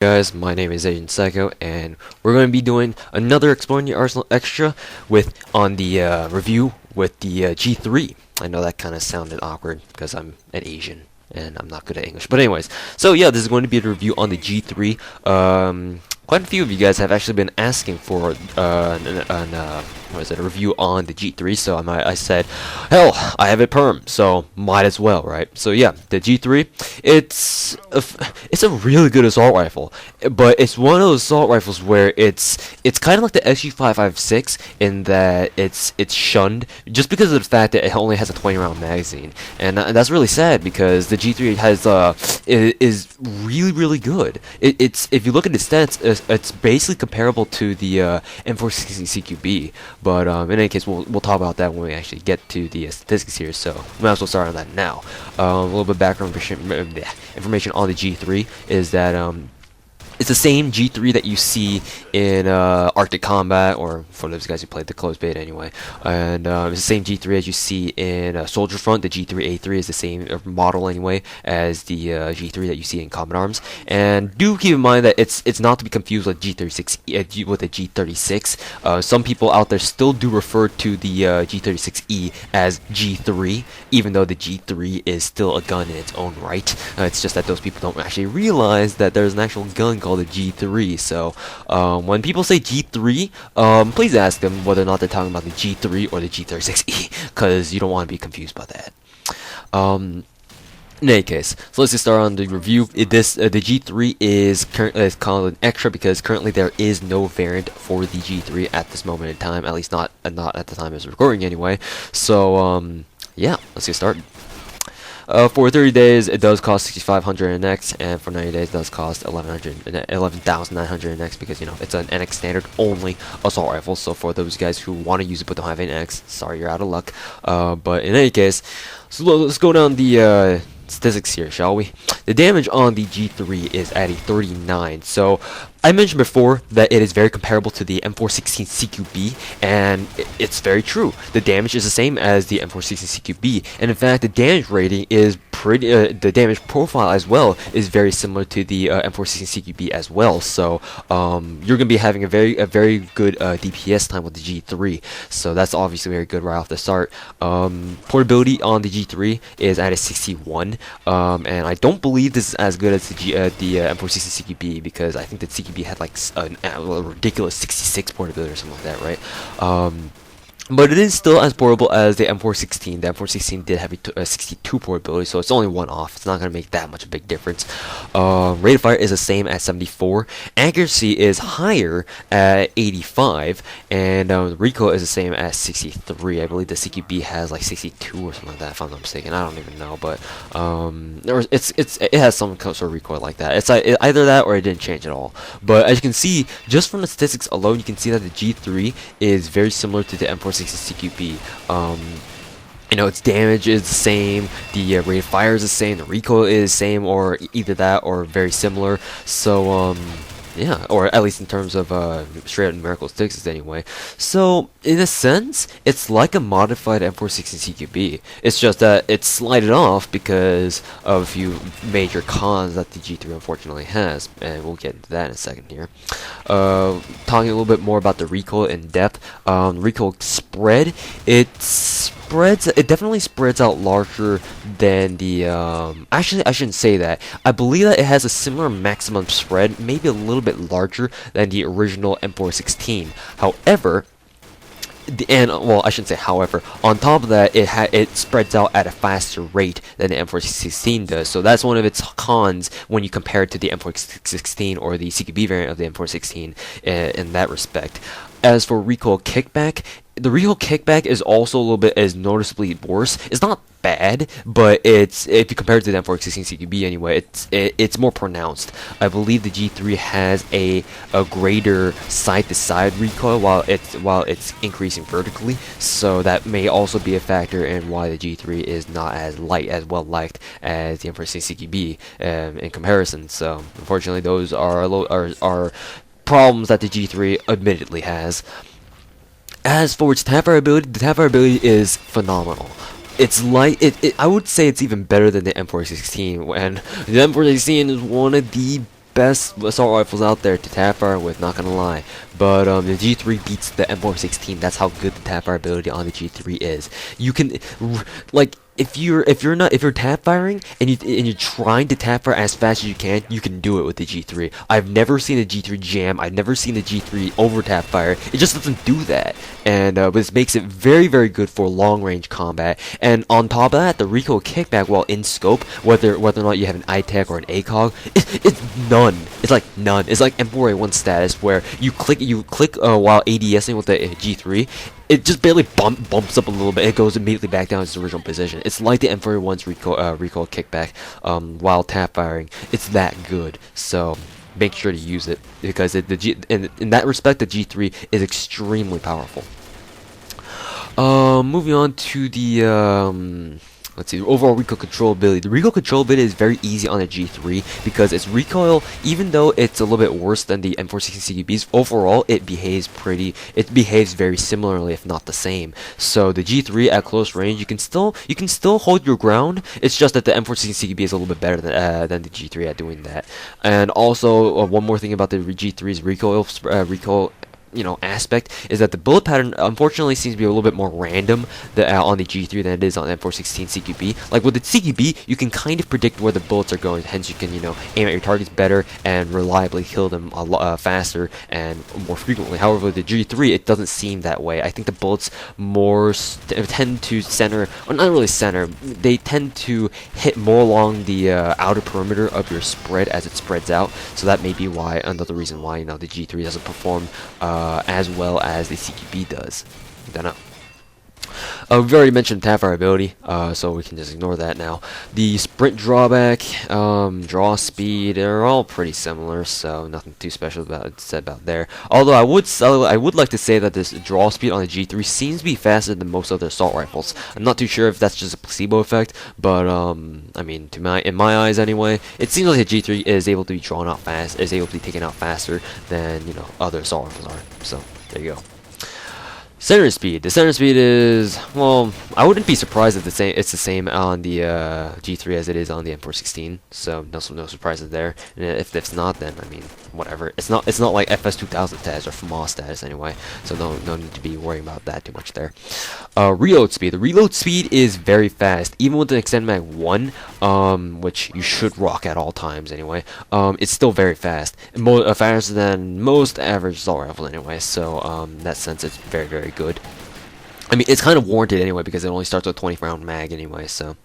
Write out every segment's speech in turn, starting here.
Guys, my name is AzN3AlK0, and we're going to be doing another Exploring the Arsenal extra on the review with the G3. I know that kind of sounded awkward because I'm an Asian and I'm not good at English. But anyways, so yeah, this is going to be a review on the G3. Quite a few of you guys have actually been asking for a review on the G3, so I said, hell, I have it perm, so might as well, right? So yeah, the G3, it's a really good assault rifle, but it's one of those assault rifles where it's kind of like the SG556 in that it's shunned just because of the fact that it only has a 20-round magazine, and that's really sad because the G3 is really good. It's if you look at the stats, it's basically comparable to the M416 CQB, but in any case, we'll talk about that when we actually get to the statistics here. So we might as well start on that now. A little bit of background information on the G3 is that it's the same G3 that you see in Arctic Combat, or for those guys who played the closed beta anyway. And it's the same G3 as you see in Soldier Front. The G3A3 is the same model anyway as the G3 that you see in Combat Arms. And do keep in mind that it's not to be confused with G36 with the G36. Some people out there still do refer to the G36E as G3, even though the G3 is still a gun in its own right. It's just that those people don't actually realize that there's an actual gun called the G3. So when people say G3, please ask them whether or not they're talking about the G3 or the G36E, because you don't want to be confused by that. In any case, so let's just start on the review. The G3 is called an extra because currently there is no variant for the G3 at this moment in time, at least not at the time of recording anyway. So yeah, let's get started. For 30 days, it does cost 6,500 NX, and for 90 days, it does cost 11,900 NX because, you know, it's an NX standard only assault rifle. So for those guys who want to use it but don't have an NX, sorry, you're out of luck. But in any case, so let's go down the statistics here, shall we? The damage on the G3 is at a 39. So I mentioned before that it is very comparable to the M416 CQB, and it's very true. The damage is the same as the M416 CQB, and in fact, the damage rating is pretty. The damage profile as well is very similar to the M416 CQB as well. So you're gonna be having a very good DPS time with the G3. So that's obviously very good right off the start. Portability on the G3 is at a 61, and I don't believe this is as good as the M416 CQB because I think the CQB had like a ridiculous 66 portability or something like that, right? But it is still as portable as the M416. The M416 did have a 62 portability, so it's only one off. It's not going to make that much of a big difference. Rate of fire is the same at 74. Accuracy is higher at 85, and recoil is the same at 63. I believe the CQB has like 62 or something like that, if I'm not mistaken. I don't even know, but it has some sort of recoil like that. It's either that or it didn't change at all. But as you can see, just from the statistics alone, you can see that the G3 is very similar to the M416 CQB. You know, its damage is the same, the rate of fire is the same, the recoil is the same, or either that or very similar. So yeah, or at least in terms of straight up numerical statistics anyway. So in a sense, it's like a modified M416 CQB. It's just that it's slided off because of a few major cons that the G3 unfortunately has, and we'll get into that in a second here. Talking a little bit more about the recoil in depth. Recoil spread, it definitely spreads out larger than the actually I shouldn't say that. I believe that it has a similar maximum spread, maybe a little bit larger than the original M416. However, well, I shouldn't say however, on top of that, it spreads out at a faster rate than the M416 does, so that's one of its cons when you compare it to the M416 or the CQB variant of the M416 in that respect. As for recoil kickback, the recoil kickback is also a little bit noticeably worse. It's not bad, but if you compare it to the M416 CQB anyway, it's more pronounced. I believe the G3 has a greater side-to-side recoil while it's increasing vertically, so that may also be a factor in why the G3 is not as well liked as the M416 CQB in comparison. So unfortunately, those are problems that the G3 admittedly has. As for its Tapfire Ability, the Tapfire Ability is phenomenal. It's like I would say it's even better than the M416, and the M416 is one of the best assault rifles out there to tapfire with, not gonna lie. But the G3 beats the M416. That's how good the tapfire ability on the G3 is. You can, like, if you're tap firing and you're trying to tap fire as fast as you can do it with the G3. I've never seen a G3 jam. I've never seen a G3 over tap fire. It just doesn't do that, and this makes it very, very good for long range combat. And on top of that, the recoil kickback, while in scope, whether or not you have an ITAC or an ACOG, it's none. It's like none. It's like M4A1 status, where you click while ADSing with the G3. It just barely bumps up a little bit. It goes immediately back down to its original position. It's like the M4A1's recoil kickback while tap firing. It's that good. So make sure to use it, because in that respect, the G3 is extremely powerful. Moving on to the let's see, the overall recoil controlability. The recoil controlability is very easy on the G3 because its recoil, even though it's a little bit worse than the M416 CQBs, overall it behaves very similarly, if not the same. So the G3 at close range, you can still hold your ground. It's just that the M416 CQB is a little bit better than the G3 at doing that. And also, one more thing about the G3's recoil aspect is that the bullet pattern unfortunately seems to be a little bit more random on the G3 than it is on M416 CQB. Like with the CQB, you can kind of predict where the bullets are going, hence you can aim at your targets better and reliably kill them a lot faster and more frequently. However, with the G3, it doesn't seem that way. I think the bullets more tend to center, or not really center, they tend to hit more along the outer perimeter of your spread as it spreads out. So that may be why, another reason why the G3 doesn't perform as well as the CQB does. I don't know. We've already mentioned Tapfire Ability, so we can just ignore that now. The sprint drawback, draw speed, they're all pretty similar, so nothing too special said about there. Although I would like to say that this draw speed on the G3 seems to be faster than most other assault rifles. I'm not too sure if that's just a placebo effect, but I mean, in my eyes anyway, it seems like the G3 is able to be drawn out fast, is able to be taken out faster than other assault rifles are. So there you go. Center speed. The center speed is, well, I wouldn't be surprised if it's the same on the G3 as it is on the M416. So no surprises there. And if it's not, then I mean, whatever. It's not like FS2000 status or FMAS status anyway. So no need to be worrying about that too much there. Reload speed. The reload speed is very fast, even with the extended mag 1, which you should rock at all times anyway. It's still very fast, faster than most average assault rifles anyway. So in that sense, it's very, very good. I mean, it's kind of warranted anyway because it only starts with 20-round mag anyway, so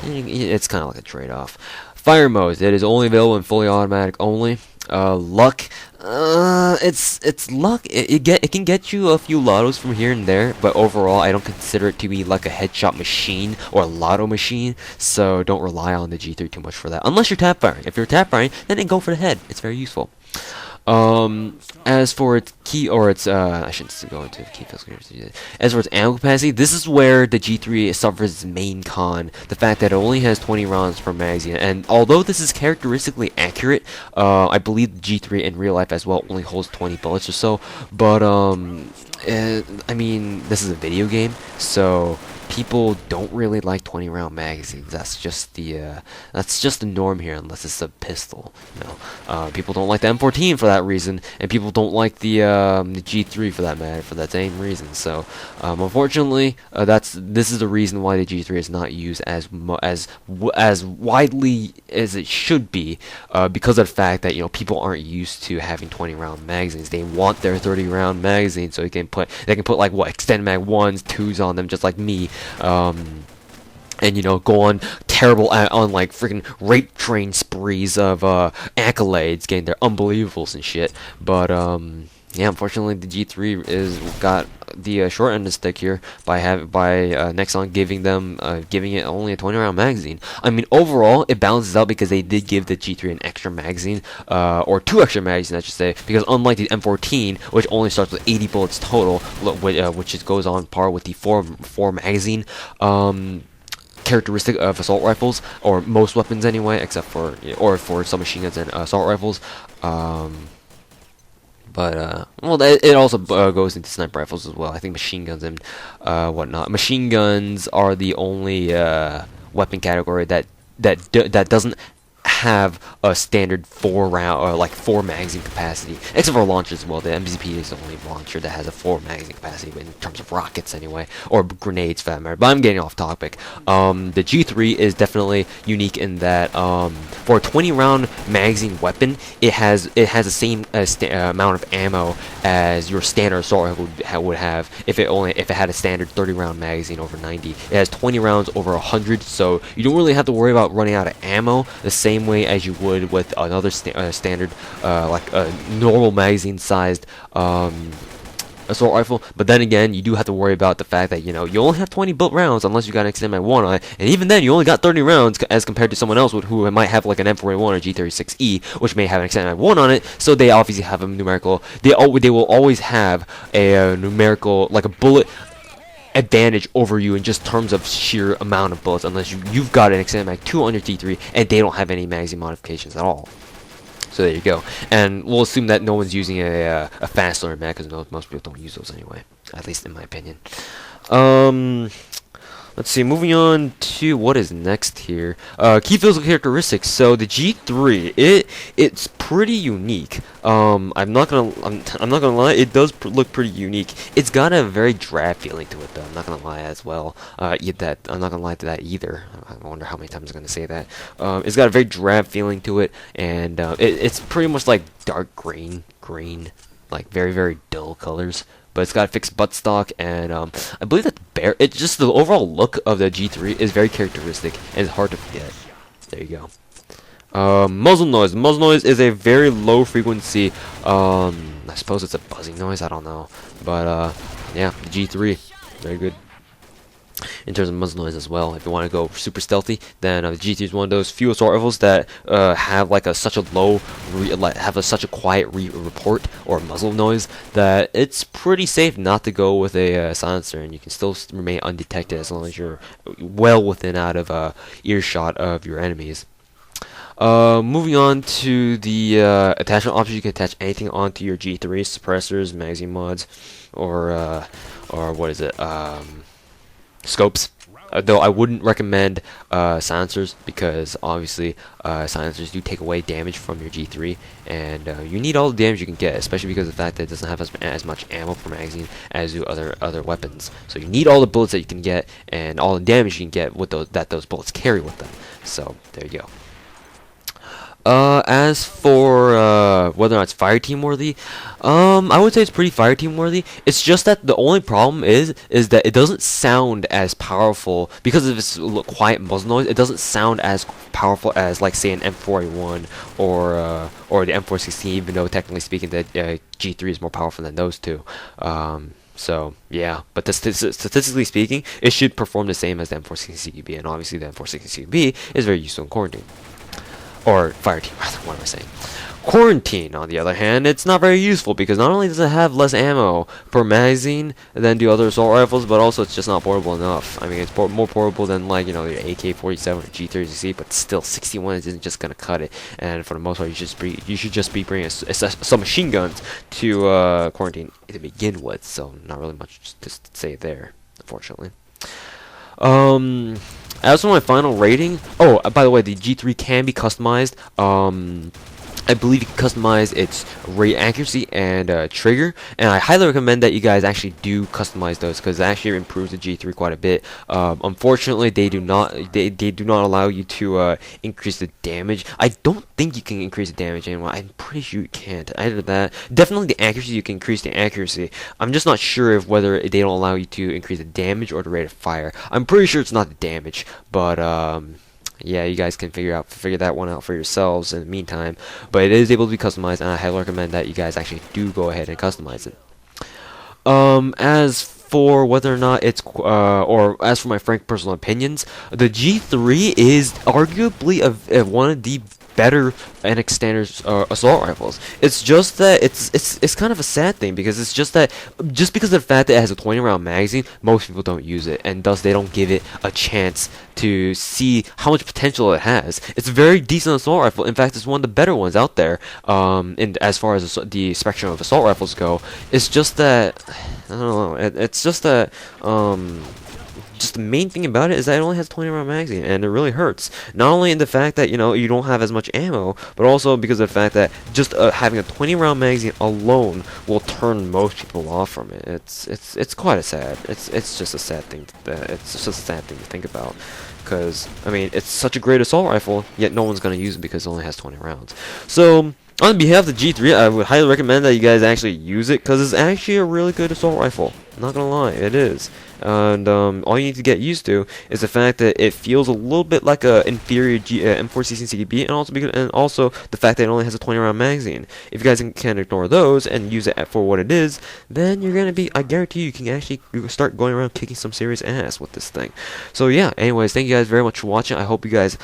it's kind of like a trade-off. Fire modes. It is only available in fully automatic only. Luck. It's luck. It can get you a few lottos from here and there, but overall, I don't consider it to be like a headshot machine or a lotto machine. So don't rely on the G3 too much for that, unless you're tap firing. If you're tap firing, then go for the head. It's very useful. As for its I shouldn't go into the key filters. As for its ammo capacity, this is where the G3 suffers its main con, the fact that it only has 20 rounds per magazine. And although this is characteristically accurate, I believe the G3 in real life as well only holds 20 bullets or so. But I mean, this is a video game, so people don't really like 20-round magazines. That's just the norm here, unless it's a pistol. People don't like the M14 for that reason, and people don't like the G3 for that matter, for that same reason. So unfortunately, this is the reason why the G3 is not used as widely as it should be, because of the fact that people aren't used to having 20-round magazines. They want their 30-round magazine, so they can put like extended mag 1s, 2s on them, just like me. And go on on like freaking rape train sprees of accolades, getting their unbelievables and shit. But yeah, unfortunately the G3 got the short end of the stick here by Nexon giving it only a 20-round magazine. I mean, overall it balances out because they did give the G3 an extra magazine, or 2 extra magazines I should say, because unlike the M14, which only starts with 80 bullets total, which goes on par with the 4 magazine characteristic of assault rifles, or most weapons anyway, except for for some machine guns and assault rifles. But well, it also goes into sniper rifles as well. I think machine guns and whatnot. Machine guns are the only weapon category that doesn't have a standard 4 round or like 4 magazine capacity, except for launchers. Well, the MZP is the only launcher that has a 4 magazine capacity in terms of rockets anyway, or grenades for that matter. But I'm getting off topic. The G3 is definitely unique in that for a 20-round magazine weapon, it has the same amount of ammo as your standard assault rifle would have if it had a standard 30-round magazine over 90. It has 20 rounds over 100, so you don't really have to worry about running out of ammo the same way as you would with another standard like a normal magazine sized assault rifle. But then again, you do have to worry about the fact that, you know, you only have 20 built rounds unless you got an extended 1 on it, and even then you only got 30 rounds as compared to someone else who might have like an M4A1 or G36E, which may have an extended 1 on it. So they obviously have a numerical, they will always have a numerical, like a bullet advantage over you in just terms of sheer amount of bullets, unless you've got an extended mag 2 on your T3 and they don't have any magazine modifications at all. So there you go, and we'll assume that no one's using a fast learner mag, because most people don't use those anyway, at least in my opinion. Let's see, moving on to what is next here. Key physical characteristics. So the G3, it's pretty unique. I'm not gonna lie, it does look pretty unique. It's got a very drab feeling to it, though. I'm not gonna lie as well. I'm not gonna lie to that either. I wonder how many times I'm gonna say that. It's got a very drab feeling to it, and it's pretty much like dark green, like very, very dull colors. But it's got a fixed buttstock, and I believe that it's just the overall look of the G3 is very characteristic, and it's hard to forget. There you go. Muzzle noise. Muzzle noise is a very low frequency. I suppose it's a buzzing noise. I don't know, but yeah, the G3, very good in terms of muzzle noise as well. If you want to go super stealthy, then the G3 is one of those few assault rifles that have like such a quiet report or muzzle noise that it's pretty safe not to go with a silencer, and you can still remain undetected as long as you're well within out of earshot of your enemies. Moving on to the attachment options, you can attach anything onto your G3, suppressors, magazine mods, or what is it? Scopes. Though I wouldn't recommend silencers, because obviously silencers do take away damage from your G3, and you need all the damage you can get, especially because of the fact that it doesn't have as much ammo per magazine as do other weapons. So you need all the bullets that you can get and all the damage you can get with those bullets carry with them. So there you go. As for whether or not it's fire team worthy, I would say it's pretty fire team worthy. It's just that the only problem is that it doesn't sound as powerful because of its quiet muzzle noise. It doesn't sound as powerful as, like, say, an M4A1 or the M416, even though technically speaking the G3 is more powerful than those two. So yeah, but statistically speaking, it should perform the same as the M416 CQB, and obviously the M416 CQB is very useful in quarantine. Or fire team, rather, what am I saying? Quarantine, on the other hand, it's not very useful, because not only does it have less ammo per magazine than do other assault rifles, but also it's just not portable enough. I mean, it's more portable than, like, you know, your AK-47 or G30C, but still 61 isn't just gonna cut it. And for the most part, you should just be bringing some machine guns to quarantine to begin with. So not really much to say there, unfortunately. As for my final rating, by the way, the G3 can be customized. I believe you can customize its rate accuracy and trigger, and I highly recommend that you guys actually do customize those, because it actually improves the G3 quite a bit. Unfortunately, they do not allow you to increase the damage. I don't think you can increase the damage anymore. I'm pretty sure you can't. Either that, definitely the accuracy, you can increase the accuracy. I'm just not sure if whether they don't allow you to increase the damage or the rate of fire. I'm pretty sure it's not the damage, but yeah, you guys can figure that one out for yourselves in the meantime. But it is able to be customized, and I highly recommend that you guys actually do go ahead and customize it. As for whether or not it's or as for my frank personal opinions, the G3 is arguably one of the better NX standard assault rifles. It's just that it's kind of a sad thing, because it's just that because of the fact that it has a 20-round magazine, most people don't use it, and thus they don't give it a chance to see how much potential it has. It's a very decent assault rifle. In fact, it's one of the better ones out there. And as far as the spectrum of assault rifles go, it's just that I don't know. It's just that just the main thing about it is that it only has 20 round magazine, and it really hurts. Not only in the fact that, you know, you don't have as much ammo, but also because of the fact that just having a 20 round magazine alone will turn most people off from it. It's quite a sad. It's just a sad thing. It's just a sad thing to think about. Because, I mean, it's such a great assault rifle, yet no one's going to use it because it only has 20 rounds. So, on behalf of the G3, I would highly recommend that you guys actually use it, because it's actually a really good assault rifle. Not gonna lie, it is. And all you need to get used to is the fact that it feels a little bit like a inferior M416CB, and also the fact that it only has a 20 round magazine. If you guys can ignore those and use it for what it is, then you're gonna be, I guarantee you can actually start going around kicking some serious ass with this thing. So yeah, anyways, thank you guys very much for watching. I hope you guys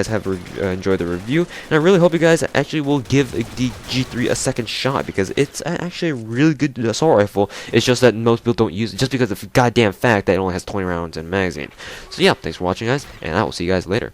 have enjoyed the review, and I really hope you guys actually will give the G3 a second shot, because it's actually a really good assault rifle. It's just that most people don't use it just because of the goddamn fact that it only has 20 rounds in a magazine. So yeah, thanks for watching, guys, and I will see you guys later.